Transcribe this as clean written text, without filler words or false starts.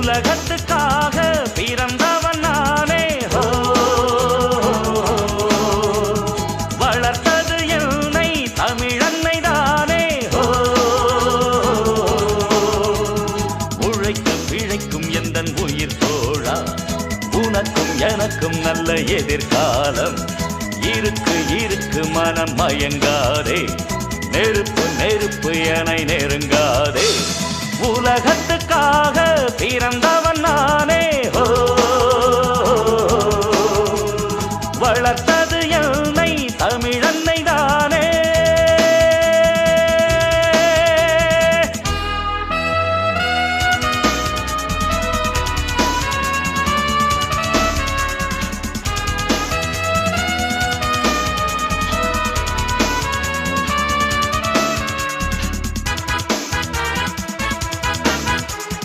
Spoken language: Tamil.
உலகத்துக்காக பிறந்தவன் நானே. வளர்த்தது என்னை தமிழன்னை தானே. உழைக்கும் பிழைக்கும் எந்தன் உயிர் தோழா, உனக்கும் எனக்கும் நல்ல எதிர்காலம் இருக்கு இருக்கு. மனம் மயங்காதே, நெருப்பு நெருப்பு என நெருங்காதே. உலகத்துக்கா